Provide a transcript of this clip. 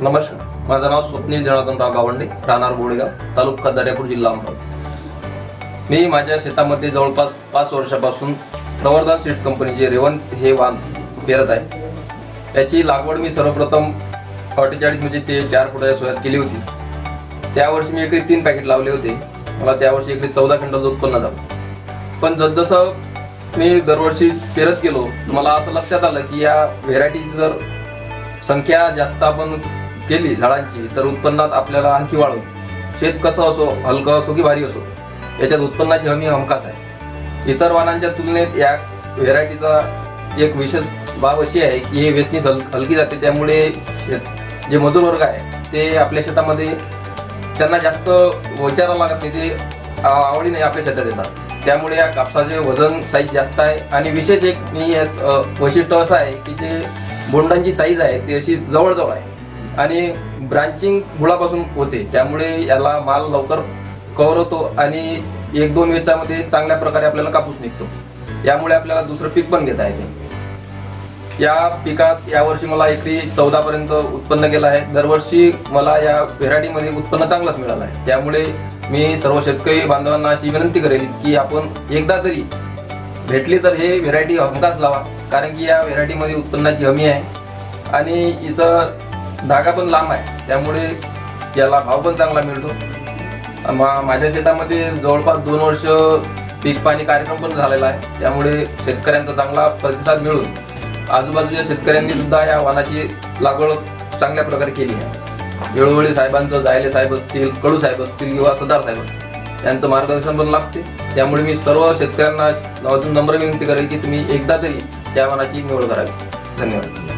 नमस्कार, माझं नाव स्वप्नील जनार्दनराव गावंडे, राहणार बोडेगाव, तालुका दर्यापूर, जिल्हा अमरावती। मी माझ्या शेतामध्ये जवळपास 5 वर्षापासून प्रवर्धन सीड्स कंपनीचे रेवंत हे वाण पेरत आहे। याची लागवड मी सर्वप्रथम 48 म्हणजे ते 4 फुटाच्या सोयात केली होती। त्यावर्षी मी एकरी 3 पॅकेट लावले होते। मला त्यावर्षी एकरी 14 क्विंटल उत्पन्न झालं। पण जसजसं मी दरवर्षी पेरत गेलो, मला असं लक्षात आलं की या व्हेरायटीची जर संख्या जास्त आपण केली झाडांची तर उत्पन्नात आपल्याला आणखी वाढवू। शेत कसं असो, हलकं असो की भारी असो, याच्यात उत्पन्नाची हमी हमखास आहे। इतर वाणांच्या तुलनेत या व्हेरायटीचा एक विशेष बाब अशी आहे की हे वेचणी हलकी जाते, त्यामुळे जे मजूर वर्ग आहे ते आपल्या शेतामध्ये त्यांना जास्त विचारावं लागत नाही, ते आवडीने आपल्या शेतात येतात। त्यामुळे या कापसाचे वजन साईज जास्त आहे आणि विशेष एक वैशिष्ट्य असं आहे की जे बोंडांची साईज आहे ती अशी जवळजवळ आहे आणि ब्रांचिंग मुळापासून होते, त्यामुळे याला माल लवकर कव्हर होतो आणि 1-2 वेचामध्ये चांगल्या प्रकारे आपल्याला कापूस निघतो। यामुळे आपल्याला दुसरं पीक पण घेता येते। या पिकात यावर्षी मला एकरी 14 पर्यंत उत्पन्न केलं आहे। दरवर्षी मला या व्हेरायटीमध्ये उत्पन्न चांगलंच मिळालं आहे। त्यामुळे मी सर्व शेतकरी बांधवांना अशी विनंती करेल की आपण एकदा तरी भेटली तर हे व्हेरायटी हमखास लावा, कारण की या व्हेरायटीमध्ये उत्पन्नाची हमी आहे आणि हिचं धागा पण लांब आहे, त्यामुळे याला भाव पण चांगला मिळतो। माझ्या शेतामध्ये जवळपास 2 वर्ष पीक पाणी कार्यक्रम पण झालेला आहे, त्यामुळे शेतकऱ्यांचा चांगला प्रतिसाद मिळून आजूबाजूच्या शेतकऱ्यांनी सुद्धा या वाणाची लागवड चांगल्या प्रकारे केली आहे। वेळोवेळी साहेबांचं, जायले साहेब असतील, कडू साहेब असतील किंवा सदार साहेब असतील, यांचं मार्गदर्शन पण लागते। त्यामुळे मी सर्व शेतकऱ्यांना अजून नम्र विनंती करेल की तुम्ही एकदा तरी या वाणाची निवड करावी। धन्यवाद।